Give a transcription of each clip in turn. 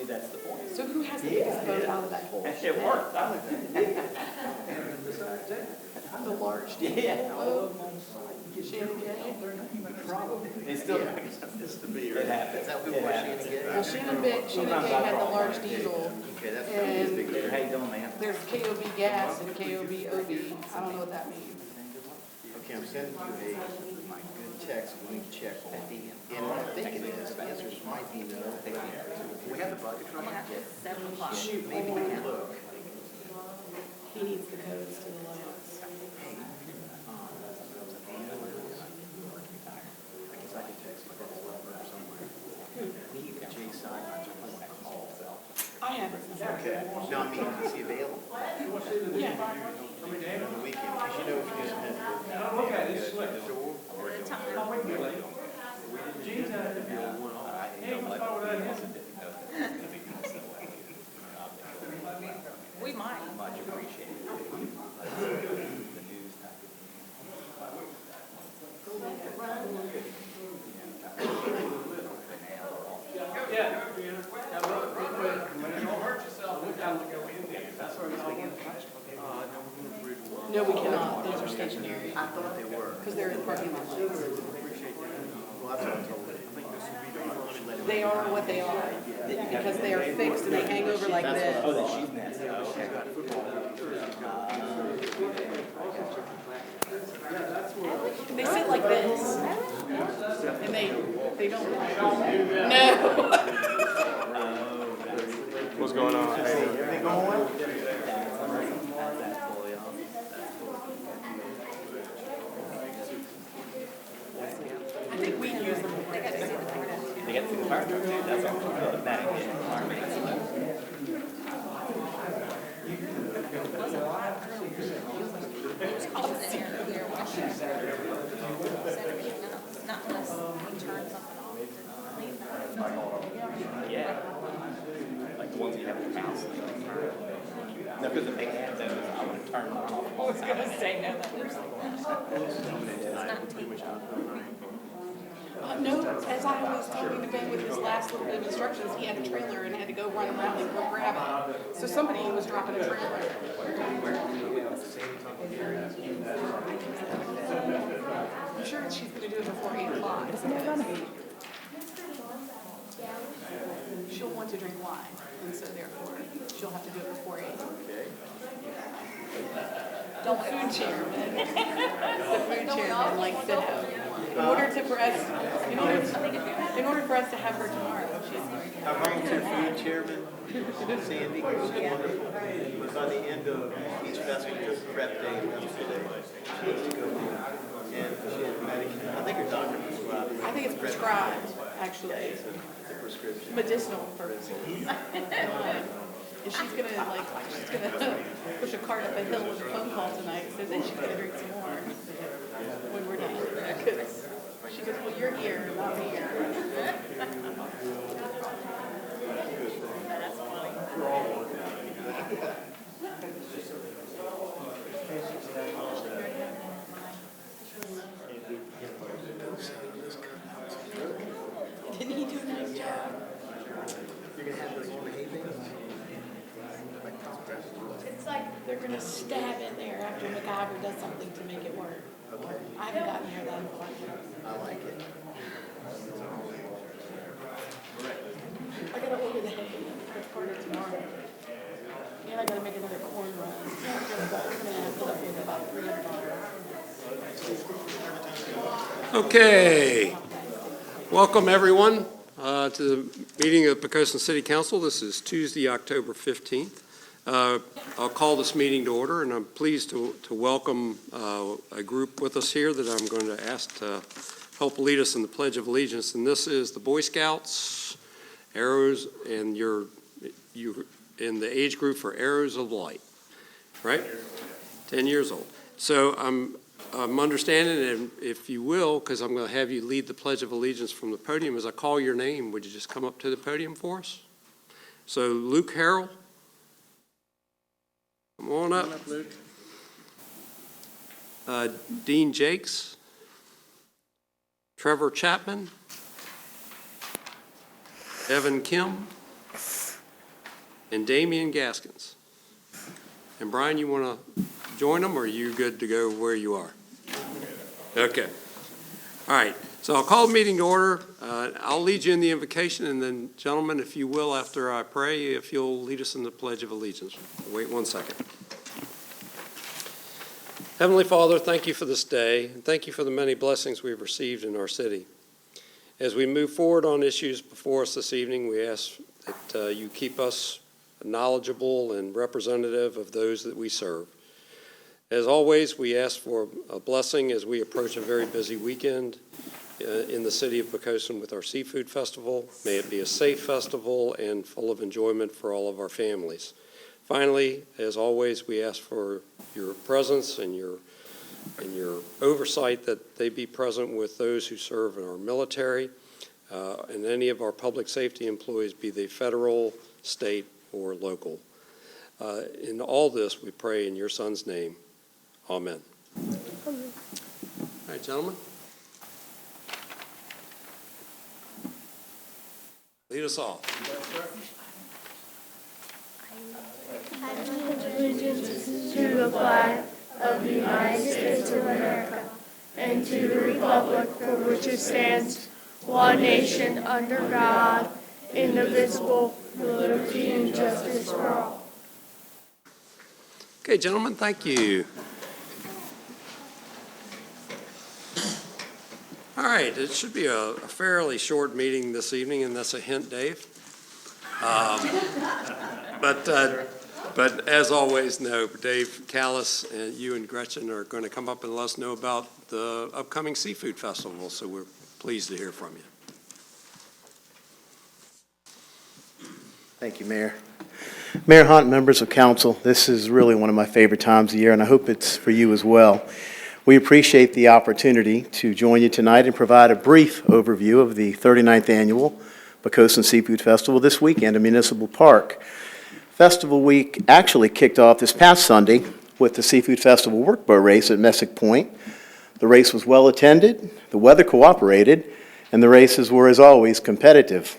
that's the point. So who has the biggest boat out of that whole? It worked. The large Yeah. boat? Shannon Gay? Probably. It's still, it happens. Is that who It was happens. Shannon Gay? Well, Shannon Gay had the large diesel. Okay, that's probably his big. How you doing, man? There's KOB gas and KOB OB. I don't know what that means. Okay, I'm sending you a good text, we need to check on. And what I'm thinking is, the answers might be no. We have the bucket truck. Shoot, Maybe we can look. He needs the codes to the lights. I guess I can text my dad's number somewhere. We need to Jay Simon's on the call. I have his number. Okay, no, I mean, is he available Yeah. on the weekend? Because you know if he doesn't have Look at it, it's slick. to. We might. Much appreciated. Yeah. Don't hurt yourself. We gotta go in there. That's where it's like. No, we cannot. Those are stationary. I thought they were. Because they're in parking lot lights. Well, that's what I told him. They are what they are. Because they are fixed and they hang over like Oh, this. that she's nasty. Okay. They sit like this. And they don't. No. What's going on? Everything going well? I think we use them. They got to see the fire truck too. That's all. The back. Not unless we turn something off to leave that. Yeah. Like the ones you have in your house. No, because the big hands, I would turn them off. I was gonna say, no, that was. It's not too much. No, as I was talking to Ben with his last little bit of instructions, he had a trailer and had to go run around and go grab it. So somebody was dropping a trailer. I'm sure she's gonna do it before 8 o'clock. She'll want to drink wine, and so therefore, she'll have to do it before 8. The food chairman, likes to have, in order for us to have her tomorrow, she's. Our volunteer food chairman, Sandy, she's wonderful. By the end of each festival, just prep day, festival day, she needs to go home. And she has medication. I think her doctor prescribed it. I think it's prescribed, actually, It's a prescription. medicinal purposes. And she's gonna push a cart up a hill with a phone call tonight, so then she's gonna drink some more when we're done. 'Cause she goes, well, you're here, not here. Didn't he do a nice job? You're gonna have those on the hay bales? It's like they're gonna stab in there after MacGyver does something to make it work. I haven't gotten near that part. I like it. I gotta order the hay. That's part of tomorrow. And I gotta make another corn run. We're gonna have to up here about $300. Okay. Welcome, everyone, to the meeting of the Poquoson City Council. This is Tuesday, October 15th. I'll call this meeting to order, and I'm pleased to welcome a group with us here that I'm going to ask to help lead us in the Pledge of Allegiance. And this is the Boy Scouts, Arrows, and you in the age group for Arrows of Light, right? 10 years old. So I'm understanding, and if you will, because I'm going to have you lead the Pledge of Allegiance from the podium, as I call your name, would you just come up to the podium for us? So Luke Harrell, come on up. Luke. Dean Jakes, Trevor Chapman, Evan Kim, and Damian Gaskins. And Brian, you want to join them, or are you good to go where you are? Okay. All right. So I'll call the meeting to order. I'll lead you in the invocation, and then, gentlemen, if you will, after I pray, if you'll lead us in the Pledge of Allegiance. Wait 1 second. Heavenly Father, thank you for this day, and thank you for the many blessings we've received in our city. As we move forward on issues before us this evening, we ask that you keep us knowledgeable and representative of those that we serve. As always, we ask for a blessing as we approach a very busy weekend in the city of Poquoson with our Seafood Festival. May it be a safe festival and full of enjoyment for all of our families. Finally, as always, we ask for your presence and your oversight, that they be present with those who serve in our military and any of our public safety employees, be they federal, state, or local. In all this, we pray in your Son's name. Amen. All right, gentlemen. Lead us off. I pledge allegiance to the flag of the United States of America and to the republic for which it stands, one nation under God, indivisible, with liberty and justice for all. Okay, gentlemen, thank you. All right, it should be a fairly short meeting this evening, and that's a hint, Dave. But as always, no, Dave Callis and you and Gretchen are going to come up and let us know about the upcoming Seafood Festival, so we're pleased to hear from you. Thank you, Mayor. Mayor Hunt, members of council, this is really one of my favorite times of year, and I hope it's for you as well. We appreciate the opportunity to join you tonight and provide a brief overview of the 39th Annual Poquoson Seafood Festival this weekend in Municipal Park. Festival week actually kicked off this past Sunday with the Seafood Festival Workboat Race at Messick Point. The race was well attended, the weather cooperated, and the races were, as always, competitive.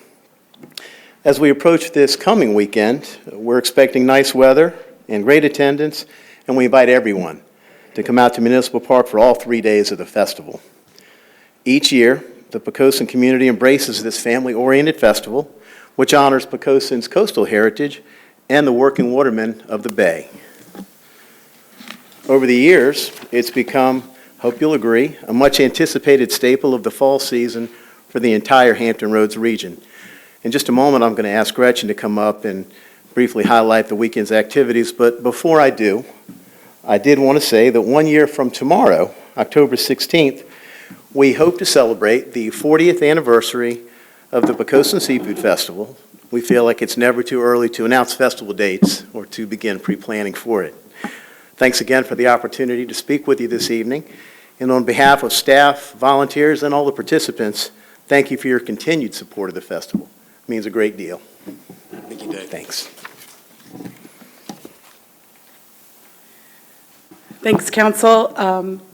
As we approach this coming weekend, we're expecting nice weather and great attendance, and we invite everyone to come out to Municipal Park for all 3 days of the festival. Each year, the Poquoson community embraces this family-oriented festival, which honors Poquoson's coastal heritage and the working watermen of the Bay. Over the years, it's become, hope you'll agree, a much-anticipated staple of the fall season for the entire Hampton Roads region. In just a moment, I'm going to ask Gretchen to come up and briefly highlight the weekend's activities, but before I do, I did want to say that 1 year from tomorrow, October 16th, we hope to celebrate the 40th anniversary of the Poquoson Seafood Festival. We feel like it's never too early to announce festival dates or to begin pre-planning for it. Thanks again for the opportunity to speak with you this evening. And on behalf of staff, volunteers, and all the participants, thank you for your continued support of the festival. It means a great deal. Thank you, Dave. Thanks. Thanks, Council.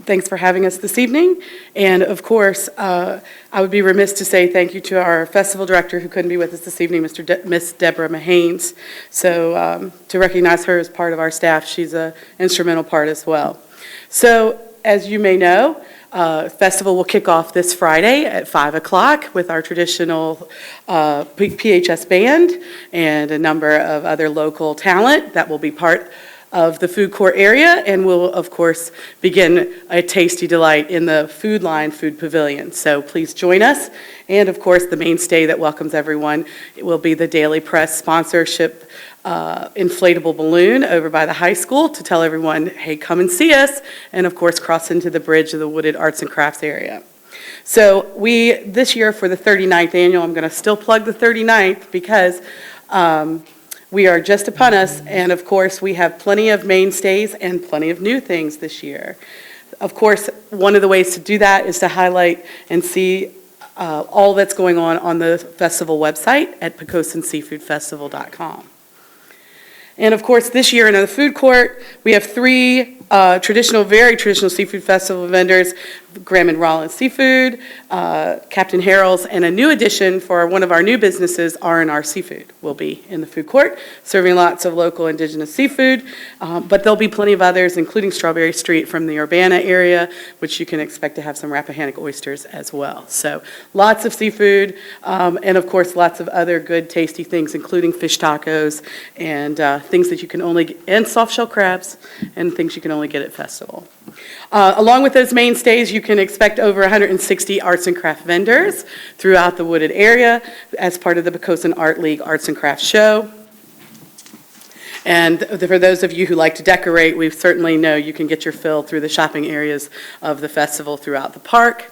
Thanks for having us this evening. And of course, I would be remiss to say thank you to our festival director who couldn't be with us this evening, Miss Deborah Mahanes. So to recognize her as part of our staff, she's an instrumental part as well. So as you may know, festival will kick off this Friday at 5 o'clock with our traditional PHS band and a number of other local talent that will be part of the food court area, and we'll, of course, begin a tasty delight in the Food Line Food Pavilion. So please join us. And, of course, the mainstay that welcomes everyone, it will be the Daily Press sponsorship inflatable balloon over by the high school to tell everyone, hey, come and see us, and, of course, cross into the bridge of the Wooded Arts and Crafts area. So this year for the 39th annual, I'm going to still plug the 39th because we are just upon us, and of course, we have plenty of mainstays and plenty of new things this year. Of course, one of the ways to do that is to highlight and see all that's going on the festival website at PoquosonSeafoodFestival.com. And of course, this year in the food court, we have 3 very traditional seafood festival vendors, Graham and Rollins Seafood, Captain Harold's, and a new addition for one of our new businesses, R&R Seafood, will be in the food court, serving lots of local indigenous seafood, but there'll be plenty of others, including Strawberry Street from the Urbana area, which you can expect to have some Rappahannock oysters as well. So lots of seafood, and of course, lots of other good, tasty things, including fish tacos and things that you can only, and soft shell crabs, and things you can only get at Festival. Along with those mainstays, you can expect over 160 arts and craft vendors throughout the wooded area as part of the Poquoson Art League Arts and Crafts Show. And for those of you who like to decorate, we certainly know you can get your fill through the shopping areas of the festival throughout the park.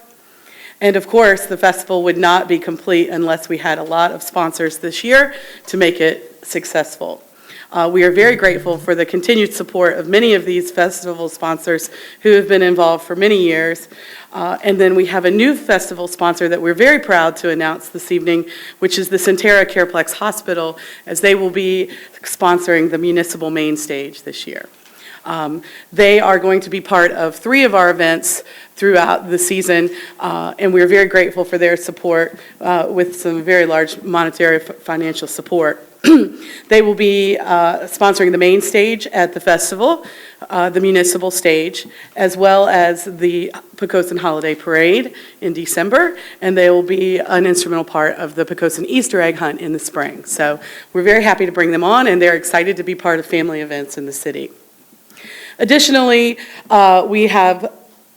And of course, the festival would not be complete unless we had a lot of sponsors this year to make it successful. We are very grateful for the continued support of many of these festival sponsors who have been involved for many years. And then we have a new festival sponsor that we're very proud to announce this evening, which is the Centera Careplex Hospital, as they will be sponsoring the municipal main stage this year. They are going to be part of 3 of our events throughout the season, and we're very grateful for their support with some very large monetary financial support. They will be sponsoring the main stage at the festival, the municipal stage, as well as the Poquoson Holiday Parade in December, and they will be an instrumental part of the Poquoson Easter egg hunt in the spring. So we're very happy to bring them on, and they're excited to be part of family events in the city. Additionally, we have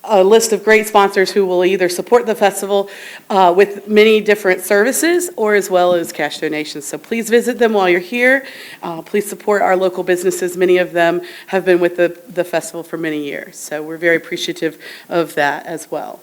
a list of great sponsors who will either support the festival with many different services or as well as cash donations. So please visit them while you're here. Please support our local businesses. Many of them have been with the festival for many years. So we're very appreciative of that as well.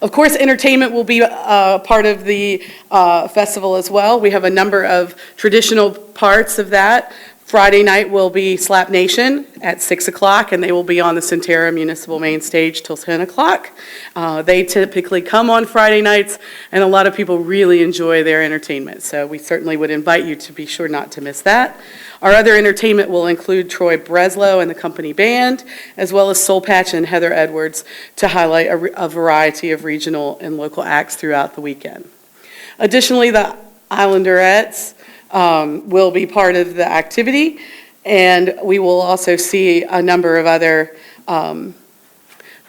Of course, entertainment will be part of the festival as well. We have a number of traditional parts of that. Friday night will be Slap Nation at 6 o'clock, and they will be on the Centera Municipal Main Stage till 10 o'clock. They typically come on Friday nights, and a lot of people really enjoy their entertainment. So we certainly would invite you to be sure not to miss that. Our other entertainment will include Troy Breslow and the company band, as well as Soul Patch and Heather Edwards to highlight a variety of regional and local acts throughout the weekend. Additionally, the Islanderettes will be part of the activity, and we will also see a number of other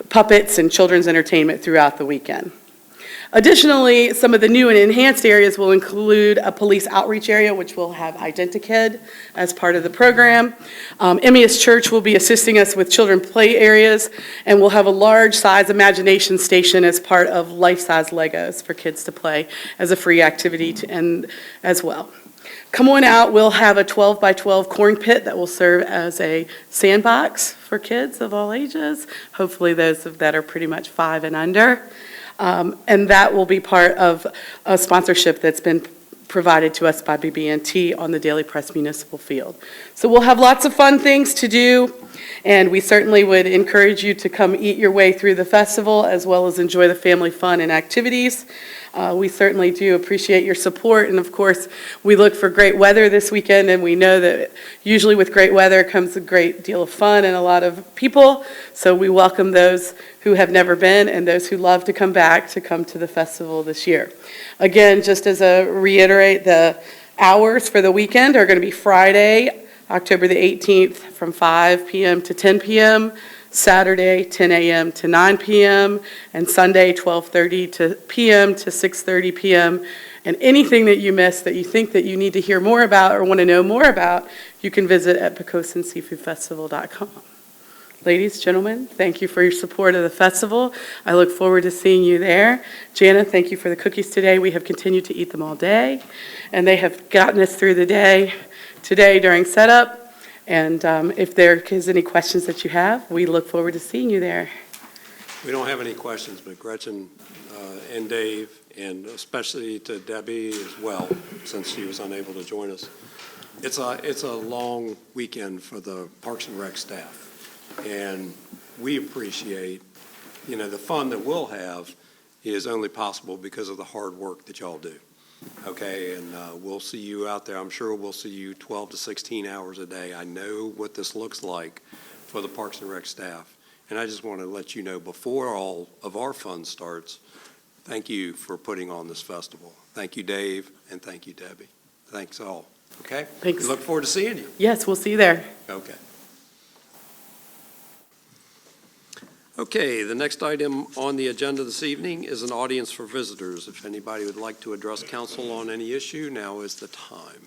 puppets and children's entertainment throughout the weekend. Additionally, some of the new and enhanced areas will include a police outreach area, which will have IdentiKid as part of the program. Emmaus Church will be assisting us with children play areas, and we'll have a large size imagination station as part of life-size Legos for kids to play as a free activity and as well. Come on out, we'll have a 12 by 12 corn pit that will serve as a sandbox for kids of all ages, hopefully those that are pretty much 5 and under. And that will be part of a sponsorship that's been provided to us by BB&T on the Daily Press Municipal Field. So we'll have lots of fun things to do, and we certainly would encourage you to come eat your way through the festival as well as enjoy the family fun and activities. We certainly do appreciate your support, and of course, we look for great weather this weekend, and we know that usually with great weather comes a great deal of fun and a lot of people, so we welcome those who have never been and those who love to come back to come to the festival this year. Again, just as a reiterate, the hours for the weekend are going to be Friday, October the 18th from 5 p.m. to 10 p.m., Saturday, 10 a.m. to 9 p.m., and Sunday, 12:30 p.m. to 6:30 p.m. And anything that you missed that you think that you need to hear more about or want to know more about, you can visit at PoquosonSeafoodFestival.com. Ladies, gentlemen, thank you for your support of the festival. I look forward to seeing you there. Jana, thank you for the cookies today. We have continued to eat them all day, and they have gotten us through the day today during setup. And if there is any questions that you have, we look forward to seeing you there. We don't have any questions, but Gretchen and Dave, and especially to Debbie as well, since she was unable to join us. It's a long weekend for the Parks and Rec staff, and we appreciate, the fun that we'll have is only possible because of the hard work that y'all do. Okay, and we'll see you out there. I'm sure we'll see you 12 to 16 hours a day. I know what this looks like for the Parks and Rec staff. And I just want to let you know, before all of our fun starts, thank you for putting on this festival. Thank you, Dave, and thank you, Debbie. Thanks all. Okay? Thanks. We look forward to seeing you. Yes, we'll see you there. Okay. Okay, the next item on the agenda this evening is an audience for visitors. If anybody would like to address council on any issue, now is the time.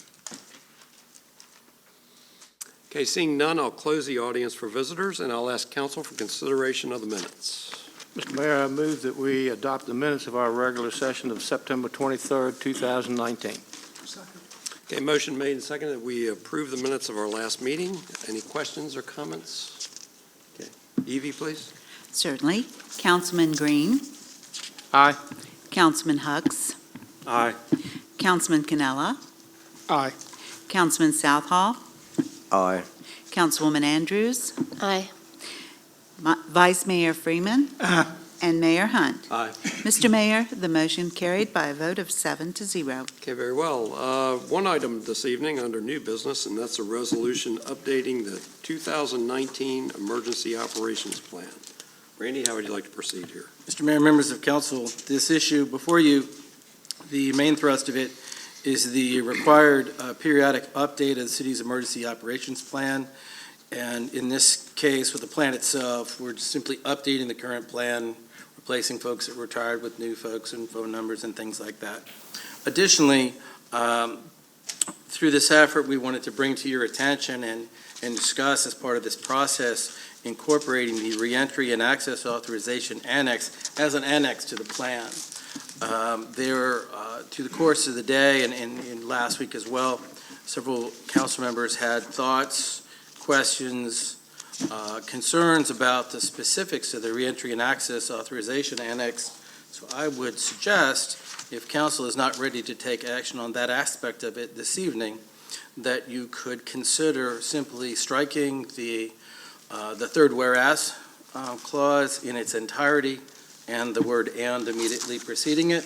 Okay, seeing none, I'll close the audience for visitors, and I'll ask council for consideration of the minutes. Mr. Mayor, I move that we adopt the minutes of our regular session of September 23rd, 2019. Okay, motion made and seconded that we approve the minutes of our last meeting. Any questions or comments? Okay, Evie, please. Certainly. Councilman Green. Aye. Councilman Hucks. Aye. Councilman Canella. Aye. Councilman Southall. Aye. Councilwoman Andrews. Aye. Vice Mayor Freeman. And Mayor Hunt. Aye. Mr. Mayor, the motion carried by a vote of 7-0. Okay, very well. One item this evening under new business, and that's a resolution updating the 2019 Emergency Operations Plan. Randy, how would you like to proceed here? Mr. Mayor, members of council, this issue before you, the main thrust of it is the required periodic update of the city's emergency operations plan. And in this case, with the plan itself, we're just simply updating the current plan, replacing folks that were retired with new folks and phone numbers and things like that. Additionally, through this effort, we wanted to bring to your attention and discuss as part of this process incorporating the reentry and access authorization annex as an annex to the plan. To the course of the day and last week as well, several council members had thoughts, questions, concerns about the specifics of the reentry and access authorization annex. So I would suggest, if council is not ready to take action on that aspect of it this evening, that you could consider simply striking the third whereas clause in its entirety and the word "and" immediately preceding it,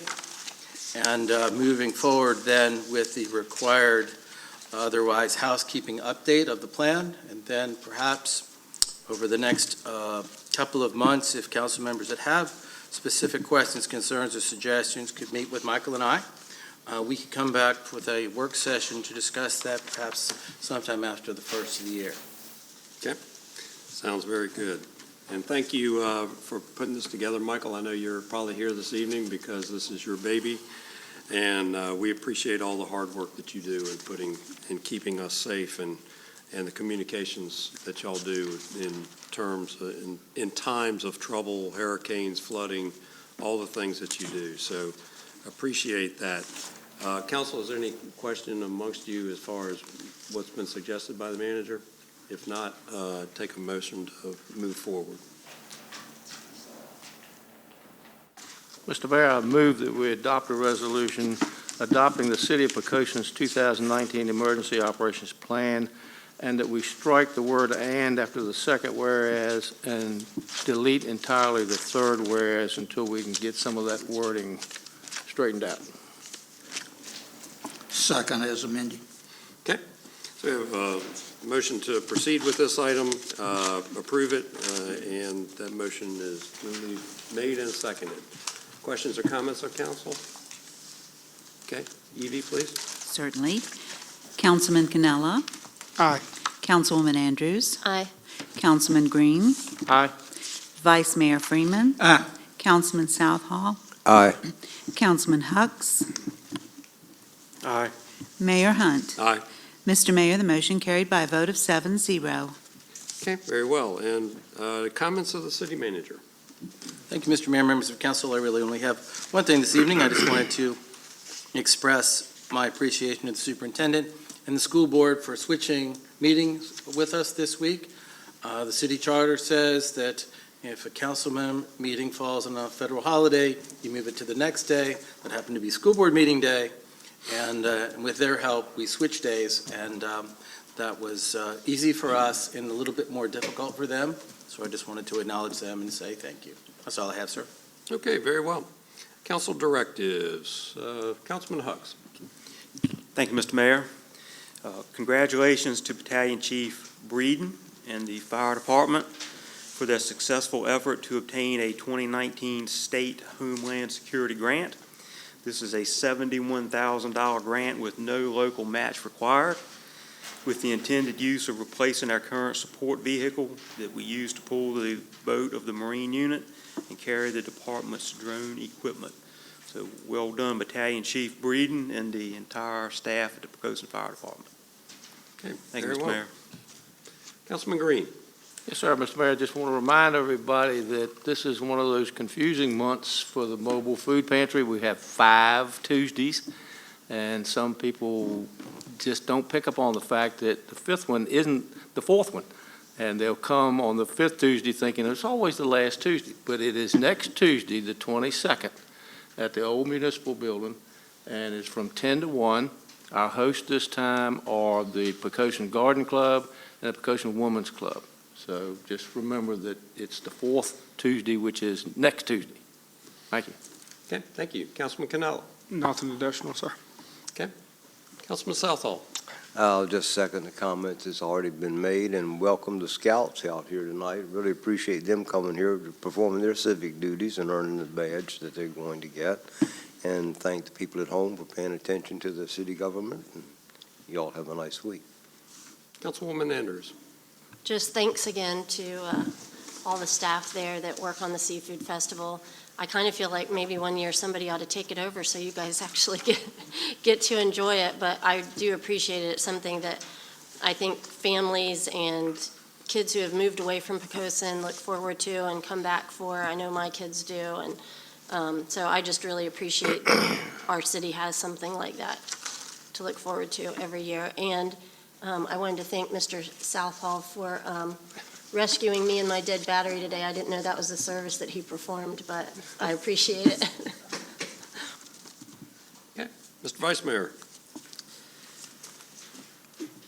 and moving forward then with the required otherwise housekeeping update of the plan, and then perhaps over the next couple of months, if council members that have specific questions, concerns, or suggestions could meet with Michael and I. We could come back with a work session to discuss that perhaps sometime after the first of the year. Okay, sounds very good. And thank you for putting this together, Michael. I know you're probably here this evening because this is your baby, and we appreciate all the hard work that you do in keeping us safe and the communications that y'all do in times of trouble, hurricanes, flooding, all the things that you do. So appreciate that. Council, is there any question amongst you as far as what's been suggested by the manager? If not, take a motion to move forward. Mr. Mayor, I move that we adopt a resolution adopting the City of Poquoson's 2019 Emergency Operations Plan, and that we strike the word "and" after the second whereas and delete entirely the third whereas until we can get some of that wording straightened out. Second as amended. Okay, so we have a motion to proceed with this item, approve it, and that motion is duly made and seconded. Questions or comments on council? Okay, Evie, please. Certainly. Councilman Canella. Aye. Councilwoman Andrews. Aye. Councilman Green. Aye. Vice Mayor Freeman. Aye. Councilman Southall. Aye. Councilman Hucks. Aye. Mayor Hunt. Aye. Mr. Mayor, the motion carried by a vote of 7-0. Okay, very well. And comments of the city manager? Thank you, Mr. Mayor, members of council. I really only have one thing this evening. I just wanted to express my appreciation to the superintendent and the school board for switching meetings with us this week. The city charter says that if a council meeting falls on a federal holiday, you move it to the next day. That happened to be school board meeting day. And with their help, we switched days, and that was easy for us and a little bit more difficult for them. So I just wanted to acknowledge them and say thank you. That's all I have, sir. Okay, very well. Council directives. Councilman Hucks. Thank you, Mr. Mayor. Congratulations to Battalion Chief Breeden and the fire department for their successful effort to obtain a 2019 State Homeland Security Grant. This is a $71,000 grant with no local match required, with the intended use of replacing our current support vehicle that we use to pull the boat of the Marine unit and carry the department's drone equipment. So well done, Battalion Chief Breeden and the entire staff at the Poquoson Fire Department. Okay, Thank you, very Mr. well. Mayor. Councilman Green. Yes, sir, Mr. Mayor, I just want to remind everybody that this is one of those confusing months for the mobile food pantry. We have 5 Tuesdays, and some people just don't pick up on the fact that the 5th one isn't the 4th one. And they'll come on the 5th Tuesday thinking it's always the last Tuesday, but it is next Tuesday, the 22nd, at the old municipal building, and it's from 10 to 1. Our hosts this time are the Poquoson Garden Club and the Poquoson Women's Club. So just remember that it's the 4th Tuesday, which is next Tuesday. Thank you. Okay, thank you. Councilman Canella. Nothing additional, sir. Councilman Southall. I'll just second the comments that's already been made and welcome the scouts out here tonight. Really appreciate them coming here, performing their civic duties and earning the badge that they're going to get. And thank the people at home for paying attention to the city government. And you all have a nice week. Councilwoman Andrews. Just thanks again to all the staff there that work on the Seafood Festival. I kind of feel like maybe one year somebody ought to take it over so you guys actually get to enjoy it, but I do appreciate it. It's something that I think families and kids who have moved away from Poquoson look forward to and come back for. I know my kids do, and so I just really appreciate that our city has something like that to look forward to every year. And I wanted to thank Mr. Southall for rescuing me and my dead battery today. I didn't know that was the service that he performed, but I appreciate it. Okay, Mr. Vice Mayor.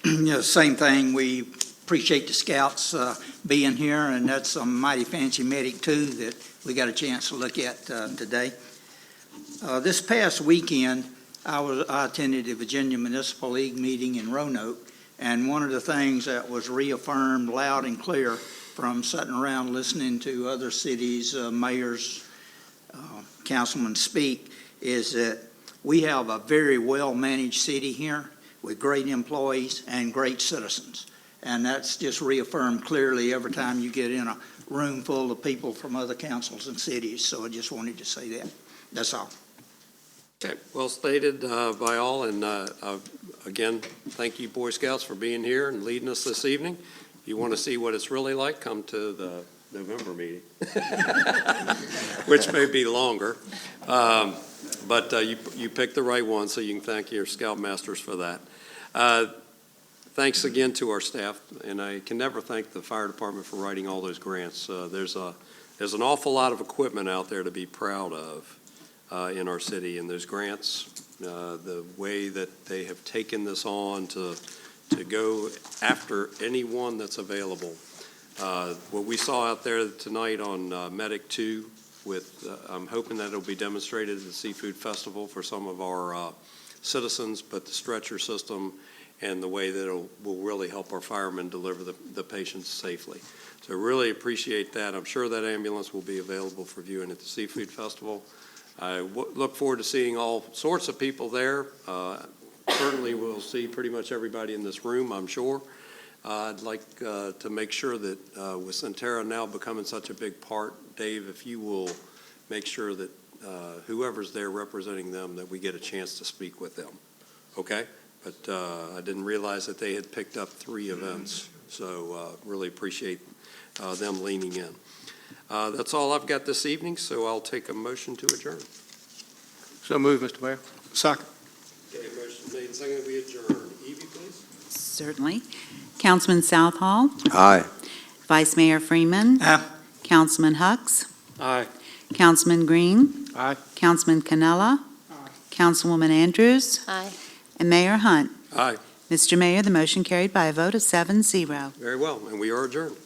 Yeah, same thing. We appreciate the scouts being here, and that's a mighty fancy medic too that we got a chance to look at today. This past weekend, I attended the Virginia Municipal League meeting in Roanoke. And one of the things that was reaffirmed loud and clear from sitting around listening to other cities, mayors, councilmen speak, is that we have a very well-managed city here with great employees and great citizens. And that's just reaffirmed clearly every time you get in a room full of people from other councils and cities. So I just wanted to say that. That's all. Okay, well stated by all, and again, thank you, Boy Scouts, for being here and leading us this evening. If you want to see what it's really like, come to the November meeting, which may be longer, but you picked the right one, so you can thank your Scoutmasters for that. Thanks again to our staff, and I can never thank the fire department for writing all those grants. There's an awful lot of equipment out there to be proud of in our city, and those grants, the way that they have taken this on to go after anyone that's available. What we saw out there tonight on Medic 2, I'm hoping that it'll be demonstrated at the Seafood Festival for some of our citizens, but the stretcher system and the way that it will really help our firemen deliver the patients safely. So really appreciate that. I'm sure that ambulance will be available for viewing at the Seafood Festival. I look forward to seeing all sorts of people there. Certainly we'll see pretty much everybody in this room, I'm sure. I'd like to make sure that with Centera now becoming such a big part, Dave, if you will make sure that whoever's there representing them, that we get a chance to speak with them, okay? But I didn't realize that they had picked up 3 events, so really appreciate them leaning in. That's all I've got this evening, so I'll take a motion to adjourn. So move, Mr. Mayor. Second. Okay, motion made and seconded, we adjourn. Evie, please. Certainly. Councilman Southall. Aye. Vice Mayor Freeman. Aye. Councilman Hucks. Aye. Councilman Green. Aye. Councilman Canella. Councilwoman Andrews. Aye. And Mayor Hunt. Aye. Mr. Mayor, the motion carried by a vote of 7-0. Very well, and we are adjourned.